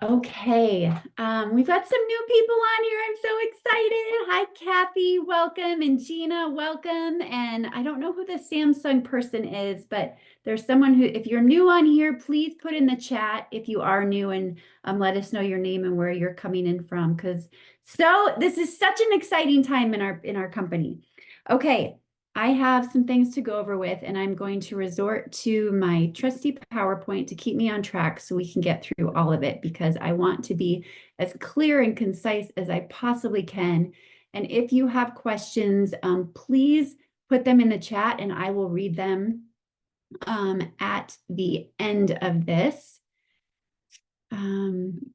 Okay, we've got some new people on here. I'm so excited. Hi, Kathy, welcome, and Gina, welcome. And I don't know who the Samsung person is, but there's someone who, if you're new on here, please put in the chat if you are new and let us know your name and where you're coming in from. This is such an exciting time in our company. Okay, I have some things to go over with, and I'm going to resort to my trusty PowerPoint to keep me on track so we can get through all of it because I want to be as clear and concise as I possibly can. And if you have questions, please put them in the chat and I will read them at the end of this.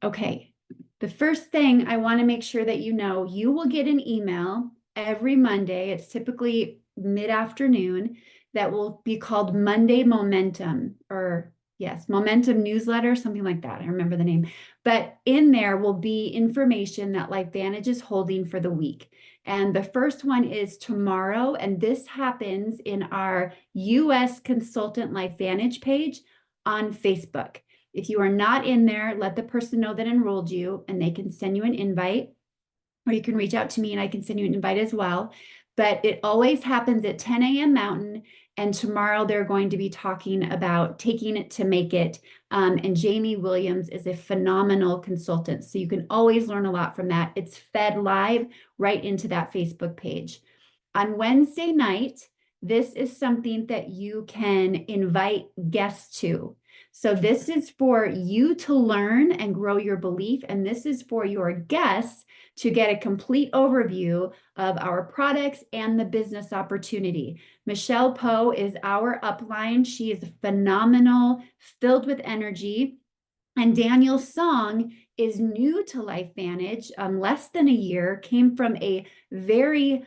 Okay, the first thing I want to make sure that you will get an email every Monday. It's typically mid-afternoon that will be called Monday Momentum, or yes, Momentum Newsletter, something like that. I remember the name. But in there will be information that LifeVantage is holding for the week. And the first one is tomorrow, and this happens in our US Consultant LifeVantage page on Facebook. If you are not in there, let the person know that enrolled you and they can send you an invite, or you can reach out to me and I can send you an invite as well. But it always happens at 10 a.m. Mountain. And tomorrow they're going to be talking about taking it to make it. And Jamie Williams is a phenomenal consultant. So you can always learn a lot from that. It's fed live right into that Facebook page. On Wednesday night, this is something that you can invite guests to. So this is for you to learn and grow your belief. And this is for your guests to get a complete overview of our products and the business opportunity. Michelle Poe is our upline. She is phenomenal, filled with energy. And Daniel Song is new to LifeVantage, less than a year, came from a very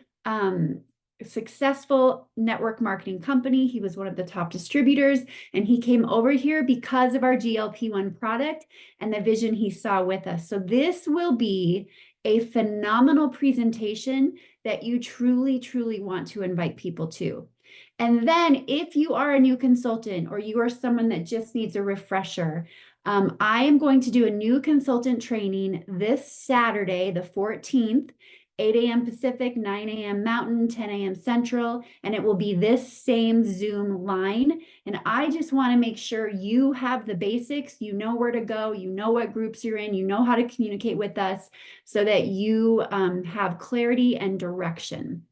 successful network marketing company. He was one of the top distributors, and he came over here because of our GLP-1 product and the vision he saw with us. So this will be a phenomenal presentation that you truly, truly want to invite people to. And then if you are a new consultant or you are someone that just needs a refresher, I am going to do a new consultant training this Saturday, the 14th, 8 a.m. Pacific, 9 a.m. Mountain, 10 a.m. Central, and it will be this same Zoom line. And I just want to make sure you have the basics, you know where to go, you know what groups you're in, you know how to communicate with us so that you have clarity and direction.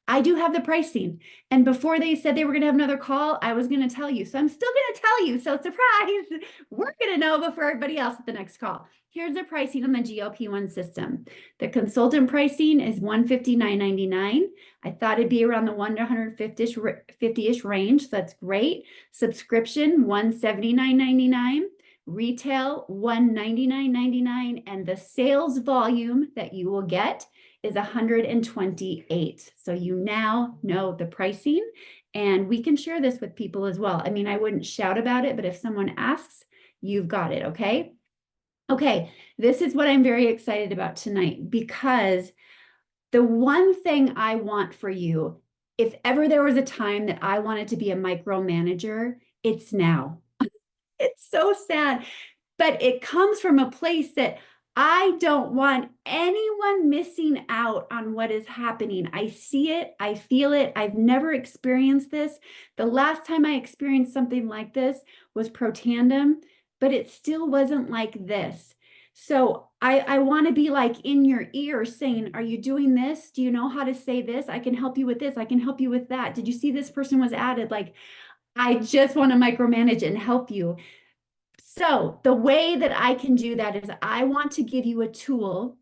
I do have the pricing. And before they said they were going to have another call, I was going to tell you. So I'm still going to tell you. So surprise, we're going to know before everybody else at the next call. Here's the pricing on the GLP-1 system. The consultant pricing is $159.99. I thought it'd be around the $1 to $150-ish range. So that's great. Subscription, $179.99. Retail, $199.99. And the sales volume that you will get is 128. So you now know the pricing, and we can share this with people as well. I mean, I wouldn't shout about it, but if someone asks, you've got it, okay? Okay, this is what I'm very excited about tonight, because the one thing I want for you, if ever there was a time that I wanted to be a micromanager, it's now. It's so sad, but it comes from a place that I don't want anyone missing out on what is happening. I see it, I feel it. I've never experienced this. The last time I experienced something like this was Protandim, but it still wasn't like this. So I want to be like in your ear saying, are you doing this? Do you know how to say this? I can help you with this. I can help you with that. Did you see this person was added? Like, I just want to micromanage and help you. So the way that I can do that is I want to give you a tool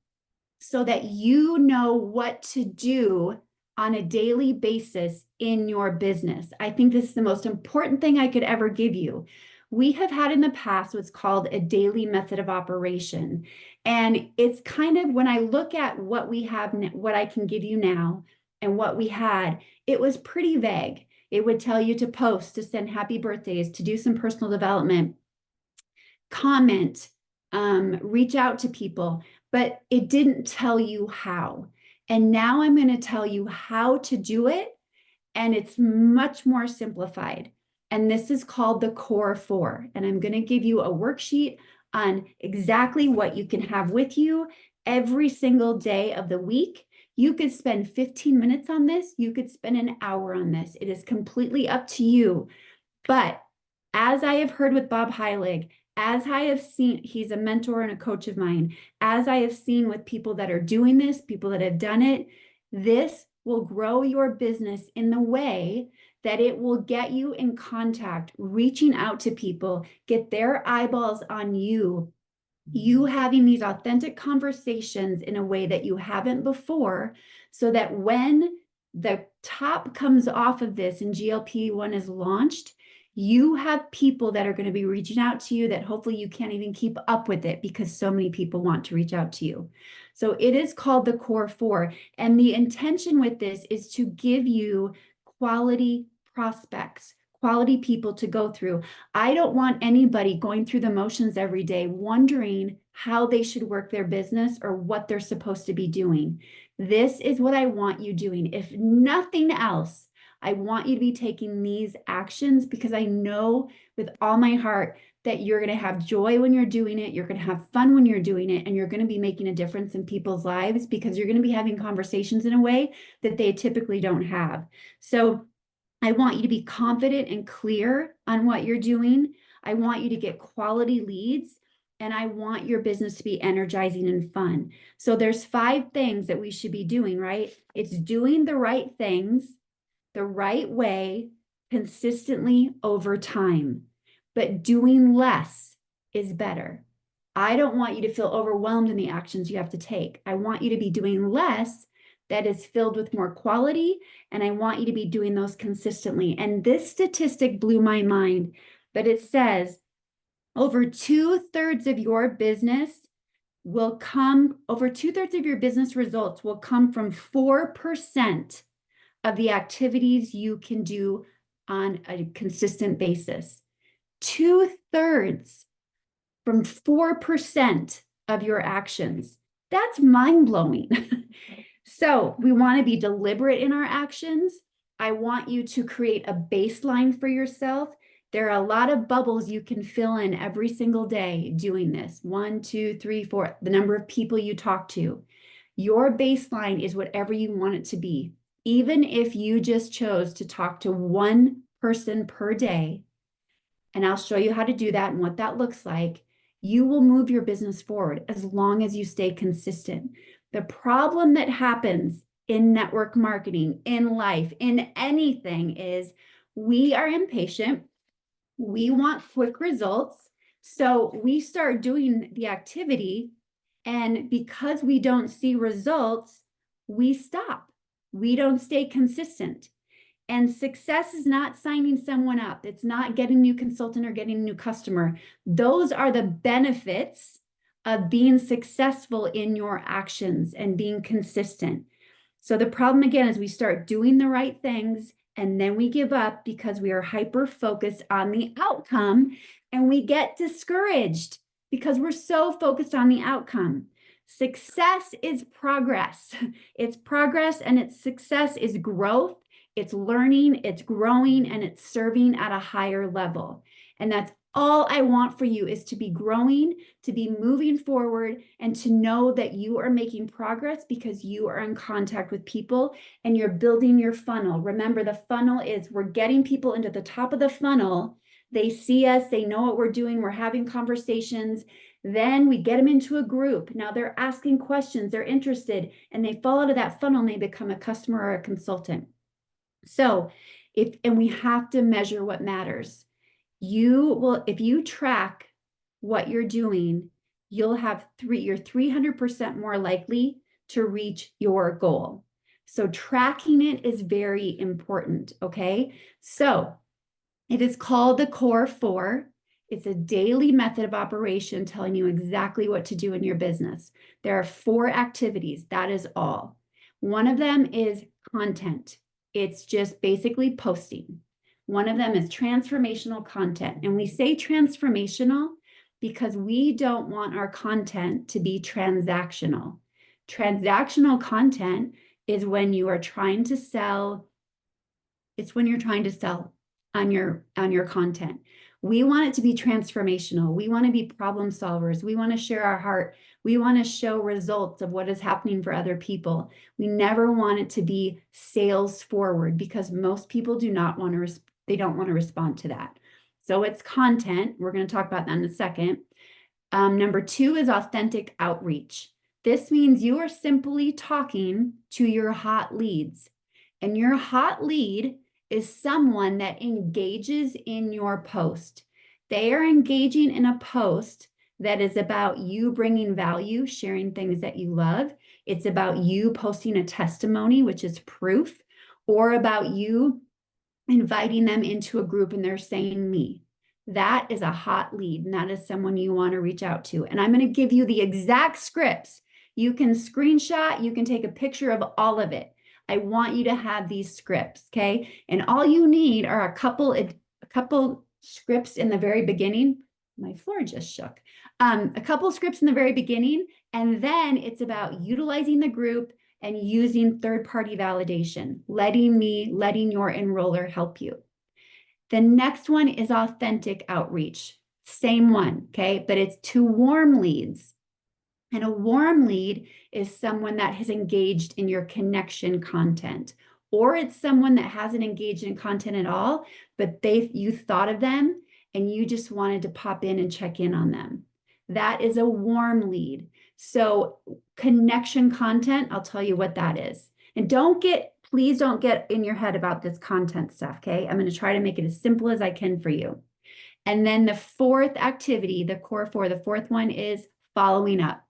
so that you know what to do on a daily basis in your business. I think this is the most important thing I could ever give you. We have had in the past what's called a daily method of operation. And it's kind of, when I look at what we have, what I can give you now and what we had, it was pretty vague. It would tell you to post, to send happy birthdays, to do some personal development, comment, reach out to people, but it didn't tell you how. And now I'm going to tell you how to do it, and it's much more simplified. And this is called the Core 4. And I'm going to give you a worksheet on exactly what you can have with you every single day of the week. You could spend 15 minutes on this. You could spend an hour on this. It is completely up to you. But as I have heard with Bob Heilig, as I have seen, he's a mentor and a coach of mine, as I have seen with people that are doing this, people that have done it, this will grow your business in the way that it will get you in contact, reaching out to people, get their eyeballs on you, you having these authentic conversations in a way that you haven't before, so that when the top comes off of this and GLP-1 is launched, you have people that are going to be reaching out to you that hopefully you can't even keep up with it because so many people want to reach out to you. So it is called the Core Four. And the intention with this is to give you quality prospects, quality people to go through. I don't want anybody going through the motions every day, wondering how they should work their business or what they're supposed to be doing. This is what I want you doing. If nothing else, I want you to be taking these actions because I know with all my heart that you're going to have joy when you're doing it. You're going to have fun when you're doing it, and you're going to be making a difference in people's lives because you're going to be having conversations in a way that they typically don't have. So I want you to be confident and clear on what you're doing. I want you to get quality leads, and I want your business to be energizing and fun. So there's 5 things that we should be doing, right? It's doing the right things the right way, consistently over time, but doing less is better. I don't want you to feel overwhelmed in the actions you have to take. I want you to be doing less that is filled with more quality, and I want you to be doing those consistently. And this statistic blew my mind, but it says over 2/3 of your business will come, over 2/3 of your business results will come from 4% of the activities you can do on a consistent basis. 2/3 from 4% of your actions. That's mind-blowing. So we want to be deliberate in our actions. I want you to create a baseline for yourself. There are a lot of bubbles you can fill in every single day doing this. 1, 2, 3, 4, the number of people you talk to. Your baseline is whatever you want it to be. Even if you just chose to talk to one person per day, and I'll show you how to do that and what that looks like, you will move your business forward as long as you stay consistent. The problem that happens in network marketing, in life, in anything is we are impatient. We want quick results. So we start doing the activity, and because we don't see results, we stop. We don't stay consistent. And success is not signing someone up. It's not getting a new consultant or getting a new customer. Those are the benefits of being successful in your actions and being consistent. So the problem again is we start doing the right things and then we give up because we are hyper focused on the outcome, and we get discouraged because we're so focused on the outcome. Success is progress. It's progress, and its success is growth. It's learning, it's growing, and it's serving at a higher level. And that's all I want for you, is to be growing, to be moving forward, and to know that you are making progress because you are in contact with people and you're building your funnel. Remember, the funnel is we're getting people into the top of the funnel. They see us, they know what we're doing, we're having conversations. Then we get them into a group. Now they're asking questions, they're interested, and they fall out of that funnel and they become a customer or a consultant. So and we have to measure what matters. If you track what you're doing, you're 300% more likely to reach your goal. So tracking it is very important, okay? So it is called the Core Four. It's a daily method of operation telling you exactly what to do in your business. There are 4 activities, that is all. One of them is content. It's just basically posting. One of them is transformational content. And we say transformational because we don't want our content to be transactional. Transactional content is when you are trying to sell. It's when you're trying to sell on your content. We want it to be transformational. We want to be problem solvers. We want to share our heart. We want to show results of what is happening for other people. We never want it to be sales forward because most people do not want to, they don't want to respond to that. So it's content. We're going to talk about that in a second. Number 2 is authentic outreach. This means you are simply talking to your hot leads. And your hot lead is someone that engages in your post. They are engaging in a post that is about you bringing value, sharing things that you love. It's about you posting a testimony, which is proof, or about you inviting them into a group and they're saying me. That is a hot lead, and that is someone you want to reach out to. And I'm going to give you the exact scripts. You can screenshot, you can take a picture of all of it. I want you to have these scripts, okay? And all you need are a couple scripts in the very beginning. My floor just shook. A couple scripts in the very beginning, and then it's about utilizing the group and using third-party validation, letting your enroller help you. The next one is authentic outreach. Same one, okay? But it's to warm leads. And a warm lead is someone that has engaged in your connection content, or it's someone that hasn't engaged in content at all, but you thought of them and you just wanted to pop in and check in on them. That is a warm lead. So connection content, I'll tell you what that is. And please don't get in your head about this content stuff, okay? I'm going to try to make it as simple as I can for you. And then the fourth activity, the core 4, the fourth one is following up.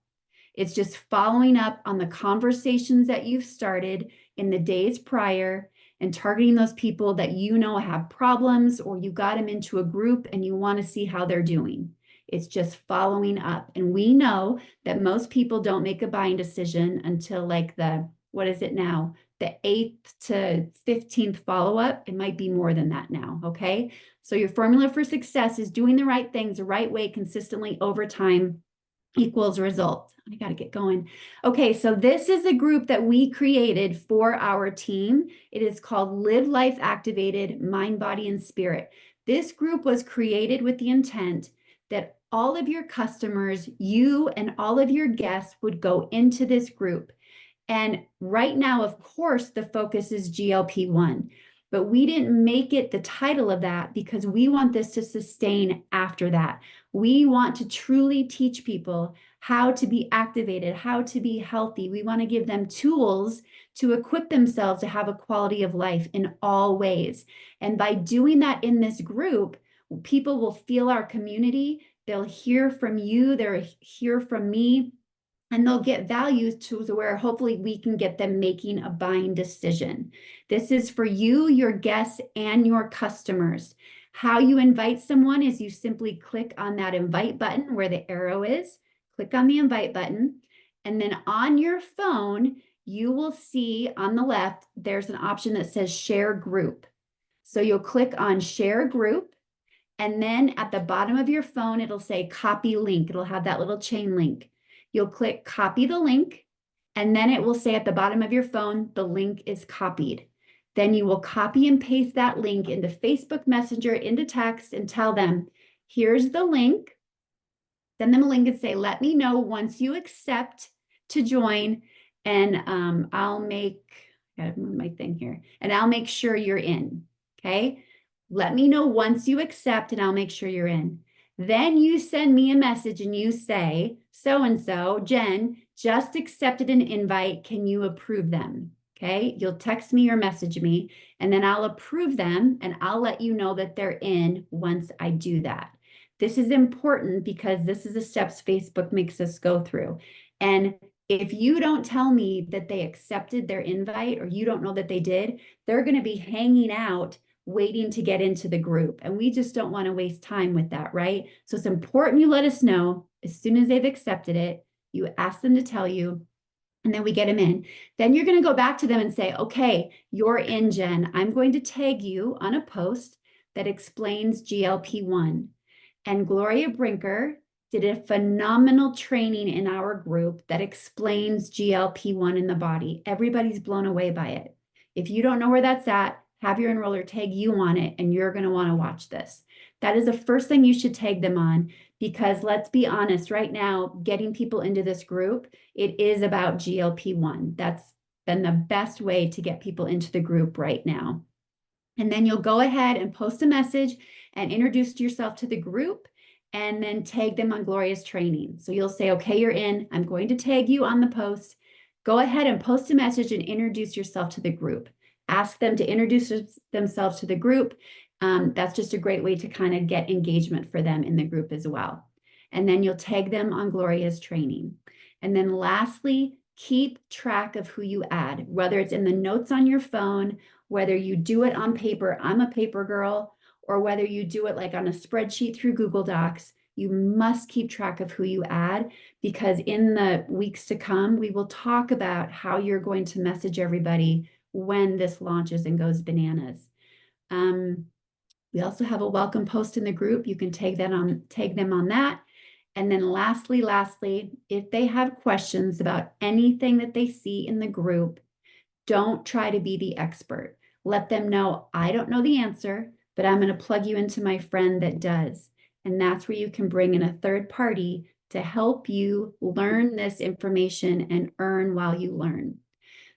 It's just following up on the conversations that you've started in the days prior and targeting those people that you know have problems, or you got them into a group and you want to see how they're doing. It's just following up. And we know that most people don't make a buying decision until like the 8th to 15th follow-up. It might be more than that now, okay? So your formula for success is doing the right things the right way consistently over time equals results. I got to get going. Okay, so this is a group that we created for our team. It is called Live Life Activated Mind, Body, and Spirit. This group was created with the intent that all of your customers, you and all of your guests would go into this group. And right now, of course, the focus is GLP-1, but we didn't make it the title of that because we want this to sustain after that. We want to truly teach people how to be activated, how to be healthy. We want to give them tools to equip themselves to have a quality of life in all ways. And by doing that in this group, people will feel our community. They'll hear from you, they'll hear from me, and they'll get value to where hopefully we can get them making a buying decision. This is for you, your guests, and your customers. How you invite someone is you simply click on that invite button where the arrow is, click on the invite button, and then on your phone, you will see on the left, there's an option that says share group. So you'll click on share group, and then at the bottom of your phone, it'll say copy link. It'll have that little chain link. You'll click copy the link, and then it will say at the bottom of your phone, the link is copied. Then you will copy and paste that link into Facebook Messenger, into text, and tell them, here's the link. Send them a link and say, let me know once you accept to join, and I'll make, I gotta move my thing here, and I'll make sure you're in, okay? Let me know once you accept, and I'll make sure you're in. Then you send me a message and you say, so-and-so, Jen, just accepted an invite. Can you approve them? Okay, you'll text me or message me, and then I'll approve them, and I'll let you know that they're in once I do that. This is important because this is the steps Facebook makes us go through. And if you don't tell me that they accepted their invite, or you don't know that they did, they're going to be hanging out waiting to get into the group. And we just don't want to waste time with that, right? So it's important you let us know as soon as they've accepted it. You ask them to tell you, and then we get them in. Then you're going to go back to them and say, okay, you're in, Jen. I'm going to tag you on a post that explains GLP-1. And Gloria Brinker did a phenomenal training in our group that explains GLP-1 in the body. Everybody's blown away by it. If you don't know where that's at, have your enroller tag you on it, and you're going to want to watch this. That is the first thing you should tag them on, because let's be honest, right now, getting people into this group, it is about GLP-1. That's been the best way to get people into the group right now. And then you'll go ahead and post a message and introduce yourself to the group, and then tag them on Gloria's training. So you'll say, okay, you're in. I'm going to tag you on the post. Go ahead and post a message and introduce yourself to the group. Ask them to introduce themselves to the group. That's just a great way to kind of get engagement for them in the group as well. And then you'll tag them on Gloria's training. And then lastly, keep track of who you add, whether it's in the notes on your phone, whether you do it on paper, I'm a paper girl, or whether you do it like on a spreadsheet through Google Docs. You must keep track of who you add, because in the weeks to come, we will talk about how you're going to message everybody when this launches and goes bananas. We also have a welcome post in the group. You can tag them on that. And then lastly, if they have questions about anything that they see in the group, don't try to be the expert. Let them know, I don't know the answer, but I'm going to plug you into my friend that does. And that's where you can bring in a third party to help you learn this information and earn while you learn.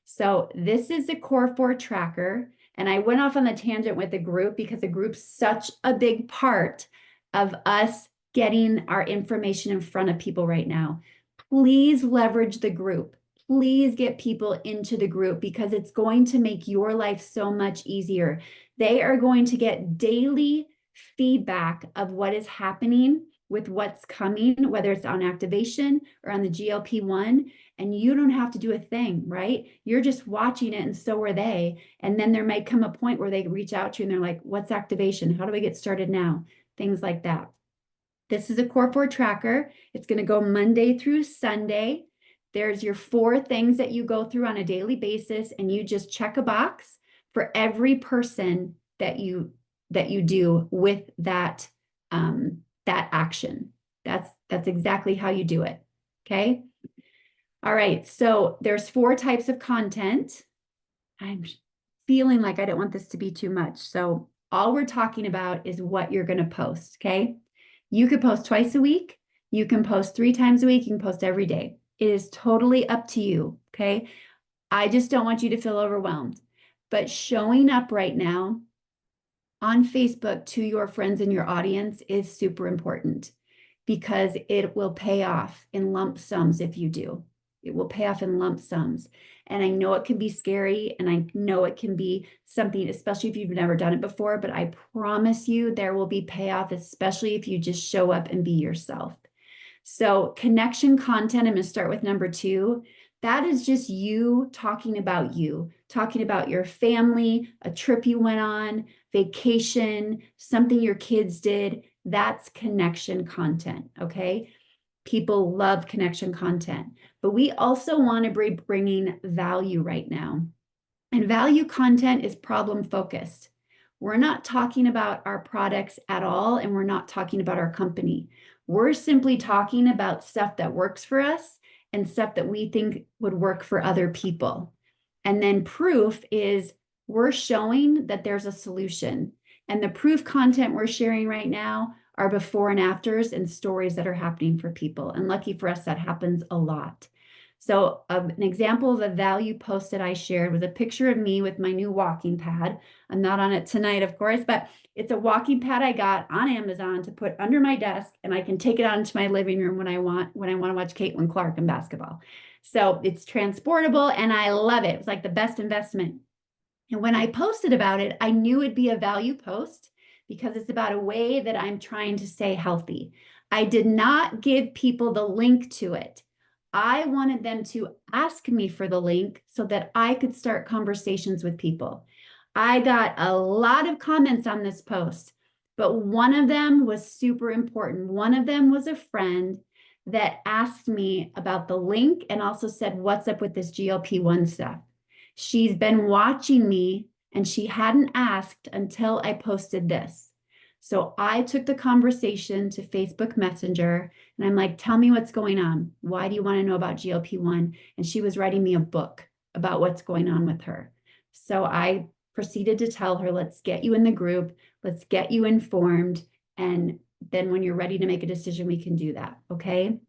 So this is the Core 4 tracker. And I went off on the tangent with the group because the group's such a big part of us getting our information in front of people right now. Please leverage the group. Please get people into the group, because it's going to make your life so much easier. They are going to get daily feedback of what is happening with what's coming, whether it's on activation or on the GLP-1, and you don't have to do a thing, right? You're just watching it, and so are they. And then there might come a point where they reach out to you and they're like, what's activation? How do I get started now? Things like that. This is a Core 4 tracker. It's going to go Monday through Sunday. There's your 4 things that you go through on a daily basis, and you just check a box for every person that you do with that that action. That's exactly how you do it. Okay. All right. So there's 4 types of content. I'm feeling like I don't want this to be too much. So all we're talking about is what you're going to post. Okay. You could post twice a week. You can post 3 times a week. You can post every day. It is totally up to you. Okay. I just don't want you to feel overwhelmed, but showing up right now on Facebook to your friends and your audience is super important, because it will pay off in lump sums if you do. It will pay off in lump sums. And I know it can be scary, and I know it can be something, especially if you've never done it before, but I promise you there will be payoff, especially if you just show up and be yourself. So connection content, I'm going to start with number 2. That is just you talking about your family, a trip you went on, vacation, something your kids did. That's connection content, okay? People love connection content, but we also want to be bringing value right now. And value content is problem focused. We're not talking about our products at all, and we're not talking about our company. We're simply talking about stuff that works for us and stuff that we think would work for other people. And then proof is we're showing that there's a solution. And the proof content we're sharing right now are before and afters and stories that are happening for people. And lucky for us, that happens a lot. So an example of a value post that I shared was a picture of me with my new walking pad. I'm not on it tonight, of course, but it's a walking pad I got on Amazon to put under my desk, and I can take it out into my living room when I want to watch Caitlin Clark in basketball. So it's transportable, and I love it. It was like the best investment. And when I posted about it, I knew it'd be a value post because it's about a way that I'm trying to stay healthy. I did not give people the link to it. I wanted them to ask me for the link so that I could start conversations with people. I got a lot of comments on this post, but one of them was super important. One of them was a friend that asked me about the link and also said, what's up with this GLP-1 stuff? She's been watching me and she hadn't asked until I posted this. So I took the conversation to Facebook Messenger and I'm like, tell me what's going on. Why do you want to know about GLP-1? And she was writing me a book about what's going on with her. So I proceeded to tell her, let's get you in the group. Let's get you informed. And then when you're ready to make a decision, we can do that. Okay.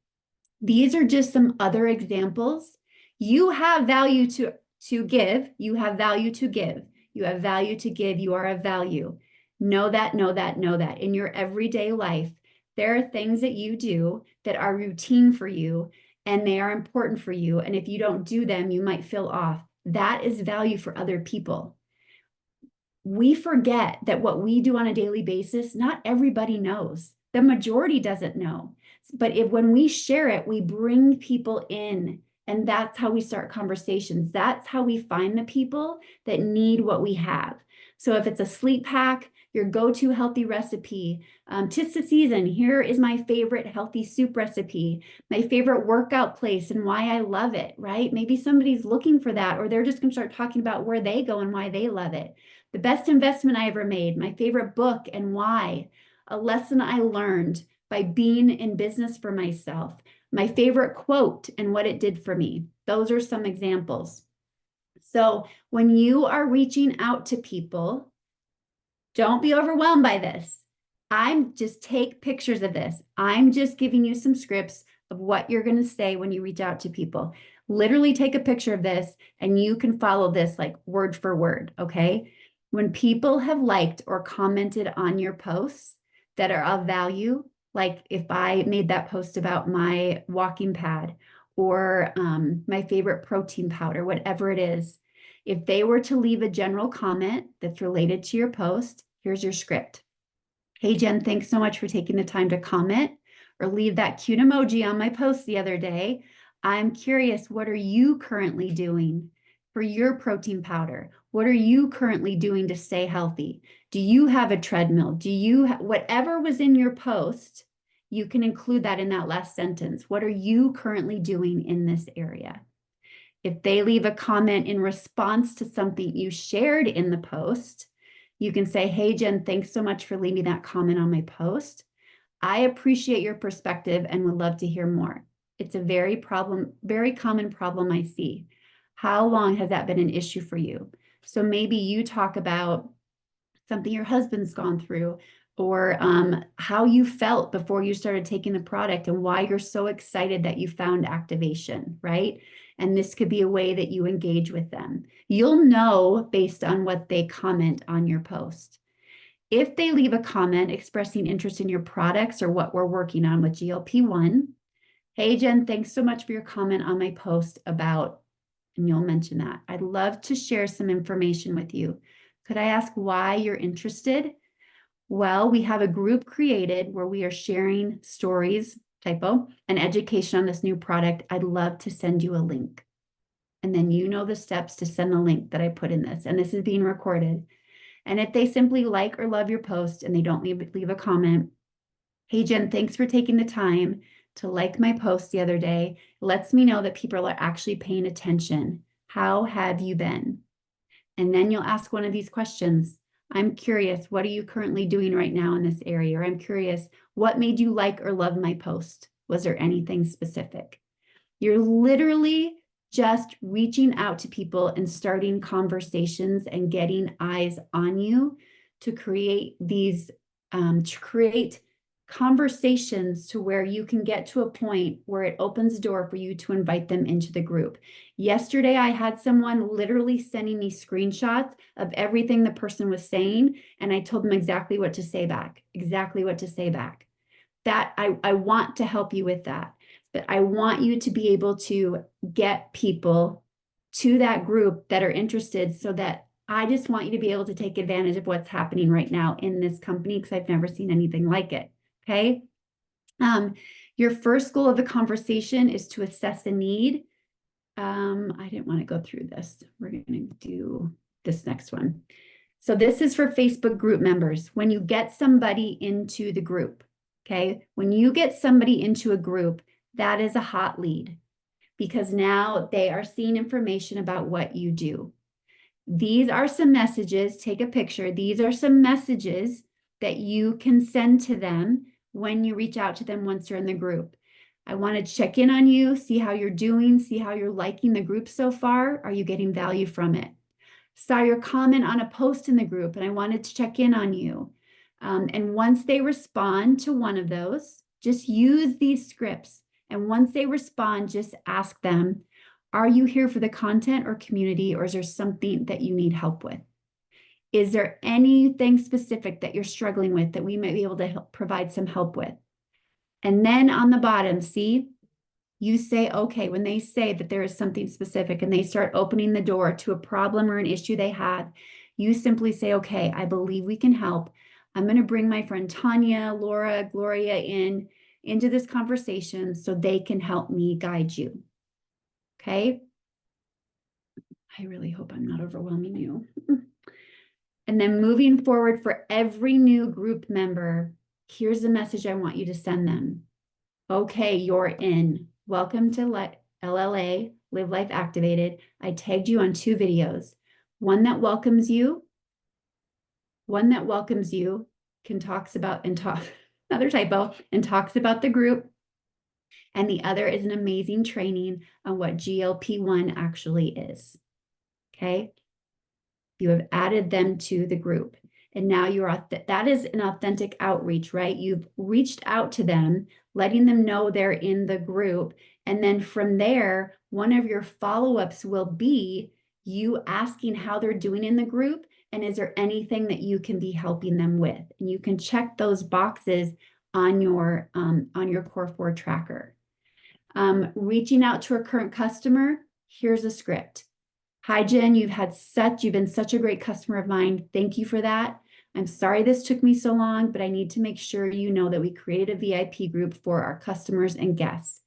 These are just some other examples. You have value to give. You have value to give. You have value to give. You are of value. Know that, know that, know that. In your everyday life, there are things that you do that are routine for you and they are important for you. And if you don't do them, you might feel off. That is value for other people. We forget that what we do on a daily basis, not everybody knows. The majority doesn't know. But when we share it, we bring people in. And that's how we start conversations. That's how we find the people that need what we have. So if it's a sleep hack, your go-to healthy recipe, tis the season, here is my favorite healthy soup recipe, my favorite workout place and why I love it, right? Maybe somebody's looking for that, or they're just going to start talking about where they go and why they love it. The best investment I ever made, my favorite book and why, a lesson I learned by being in business for myself, my favorite quote and what it did for me. Those are some examples. So when you are reaching out to people, don't be overwhelmed by this. Just take pictures of this. I'm just giving you some scripts of what you're going to say when you reach out to people. Literally take a picture of this and you can follow this like word for word, okay? When people have liked or commented on your posts that are of value, like if I made that post about my walking pad or my favorite protein powder, whatever it is, if they were to leave a general comment that's related to your post, here's your script. Hey, Jen, thanks so much for taking the time to comment or leave that cute emoji on my post the other day. I'm curious, what are you currently doing for your protein powder? What are you currently doing to stay healthy? Do you have a treadmill? Do you whatever was in your post, you can include that in that last sentence. What are you currently doing in this area? If they leave a comment in response to something you shared in the post, you can say, hey, Jen, thanks so much for leaving that comment on my post. I appreciate your perspective and would love to hear more. It's a very common problem I see. How long has that been an issue for you? So maybe you talk about something your husband's gone through, or how you felt before you started taking the product and why you're so excited that you found activation, right? And this could be a way that you engage with them. You'll know based on what they comment on your post. If they leave a comment expressing interest in your products or what we're working on with GLP-1, hey, Jen, thanks so much for your comment on my post about, and you'll mention that. I'd love to share some information with you. Could I ask why you're interested? Well, we have a group created where we are sharing stories, typo, and education on this new product. I'd love to send you a link. And then you know the steps to send the link that I put in this. And this is being recorded. And if they simply like or love your post and they don't leave a comment, hey, Jen, thanks for taking the time to like my post the other day. It lets me know that people are actually paying attention. How have you been? And then you'll ask one of these questions. I'm curious, what are you currently doing right now in this area? Or I'm curious, what made you like or love my post? Was there anything specific? You're literally just reaching out to people and starting conversations and getting eyes on you to create these, conversations to where you can get to a point where it opens the door for you to invite them into the group. Yesterday, I had someone literally sending me screenshots of everything the person was saying, and I told them exactly what to say back, That I want to help you with that, but I want you to be able to get people to that group that are interested so that I just want you to be able to take advantage of what's happening right now in this company because I've never seen anything like it. Okay. Your first goal of the conversation is to assess a need. I didn't want to go through this. We're going to do this next one. So this is for Facebook group members. When you get somebody into the group, okay, when you get somebody into a group, that is a hot lead because now they are seeing information about what you do. These are some messages. Take a picture. These are some messages that you can send to them when you reach out to them once you're in the group. I want to check in on you, see how you're doing, see how you're liking the group so far. Are you getting value from it? Saw your comment on a post in the group and I wanted to check in on you. And once they respond to one of those, just use these scripts. And once they respond, just ask them, are you here for the content or community, or is there something that you need help with? Is there anything specific that you're struggling with that we might be able to help provide some help with? And then on the bottom, see, you say, okay, when they say that there is something specific and they start opening the door to a problem or an issue they had, you simply say, okay, I believe we can help. I'm going to bring my friend Tanya, Laura, Gloria into this conversation so they can help me guide you. Okay. I really hope I'm not overwhelming you. And then moving forward, for every new group member, here's the message I want you to send them. Okay, you're in. Welcome to LLA, Live Life Activated. I tagged you on 2 videos. One that welcomes you can talks about another typo, and talks about the group. And the other is an amazing training on what GLP-1 actually is. Okay. You have added them to the group. And now that is an authentic outreach, right? You've reached out to them, letting them know they're in the group. And then from there, one of your follow-ups will be you asking how they're doing in the group. And is there anything that you can be helping them with? And you can check those boxes on your Core 4 tracker. Reaching out to a current customer, here's a script. Hi, Jen, you've been such a great customer of mine. Thank you for that. I'm sorry this took me so long, but I need to make sure you know that we created a VIP group for our customers and guests.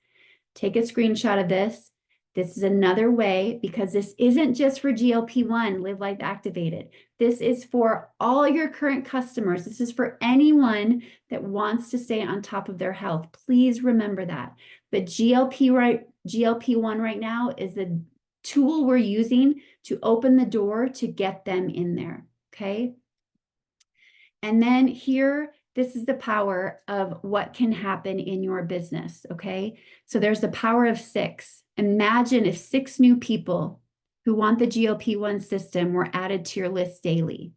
Take a screenshot of this. This is another way, because this isn't just for GLP-1, Live Life Activated. This is for all your current customers. This is for anyone that wants to stay on top of their health. Please remember that. But GLP-1 right now is the tool we're using to open the door to get them in there, okay? And then here, this is the power of what can happen in your business, okay? So there's the power of 6. Imagine if 6 new people who want the GLP-1 system were added to your list daily.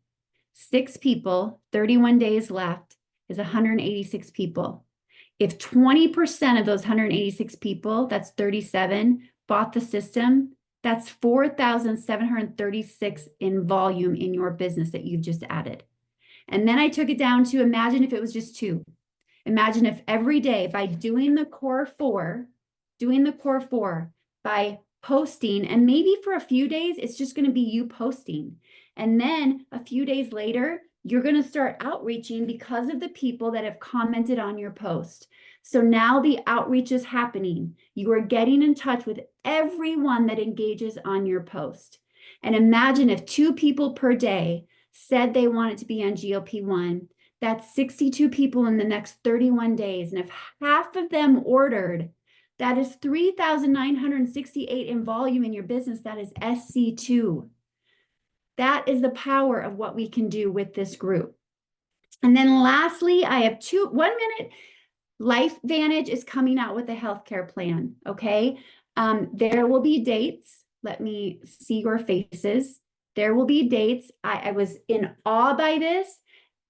6 people, 31 days left, is 186 people. If 20% of those 186 people, that's 37, bought the system, that's 4,736 in volume in your business that you've just added. And then I took it down to, imagine if it was just 2. Imagine if every day, by doing the Core 4, by posting, and maybe for a few days, it's just going to be you posting. And then a few days later, you're going to start outreaching because of the people that have commented on your post. So now the outreach is happening. You are getting in touch with everyone that engages on your post. And imagine if 2 people per day said they wanted to be on GLP-1, that's 62 people in the next 31 days. And if half of them ordered, that is 3,968 in volume in your business. That is SC2. That is the power of what we can do with this group. And then lastly, I have 1 minute. LifeVantage is coming out with a healthcare plan, okay? There will be dates. Let me see your faces. There will be dates. I was in awe by this.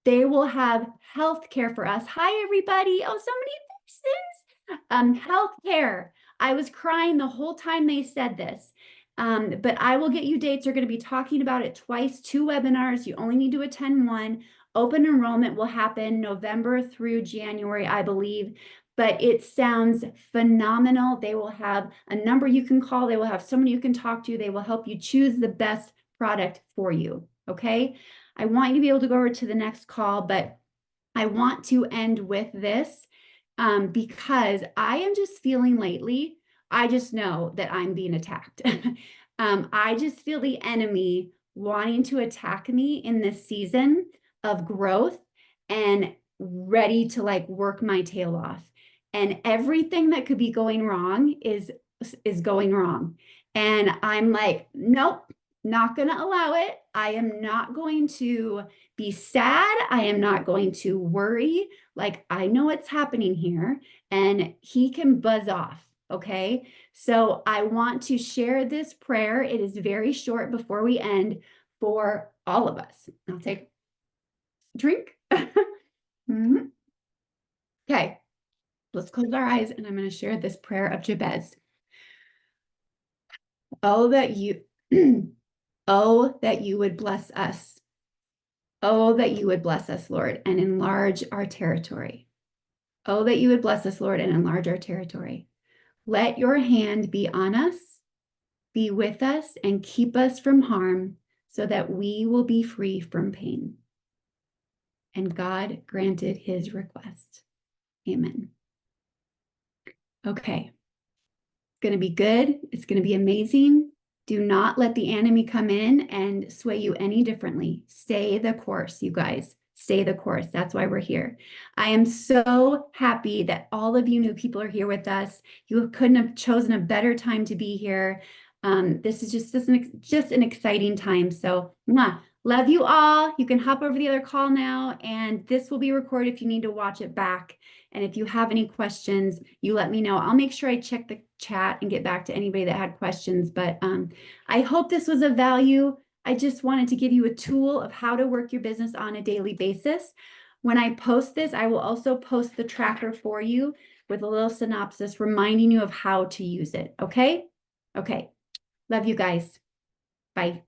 They will have healthcare for us. Hi, everybody. Oh, so many faces. Healthcare. I was crying the whole time they said this. But I will get you dates. They're going to be talking about it twice, 2 webinars. You only need to attend one. Open enrollment will happen November through January, I believe, but it sounds phenomenal. They will have a number you can call. They will have someone you can talk to. They will help you choose the best product for you, okay? I want you to be able to go over to the next call, but I want to end with this because I am just feeling lately, I just know that I'm being attacked. I just feel the enemy wanting to attack me in this season of growth and ready to like work my tail off. And everything that could be going wrong is going wrong. And I'm like, nope, not going to allow it. I am not going to be sad. I am not going to worry. Like, I know what's happening here and he can buzz off. Okay. So I want to share this prayer. It is very short before we end for all of us. I'll take drink. Okay, let's close our eyes and I'm going to share this prayer of Jabez. Oh, that you, oh, that you would bless us. Oh, that you would bless us, Lord, and enlarge our territory. Oh, that you would bless us, Lord, and enlarge our territory. Let your hand be on us, be with us, and keep us from harm so that we will be free from pain. And God granted his request. Amen. Okay. It's going to be good. It's going to be amazing. Do not let the enemy come in and sway you any differently. Stay the course, you guys. Stay the course. That's why we're here. I am so happy that all of you new people are here with us. You couldn't have chosen a better time to be here. This is just an exciting time. So, love you all. You can hop over the other call now, and this will be recorded if you need to watch it back. And if you have any questions, you let me know. I'll make sure I check the chat and get back to anybody that had questions. But I hope this was of value. I just wanted to give you a tool of how to work your business on a daily basis. When I post this, I will also post the tracker for you with a little synopsis reminding you of how to use it. Okay? Okay. Love you guys. Bye.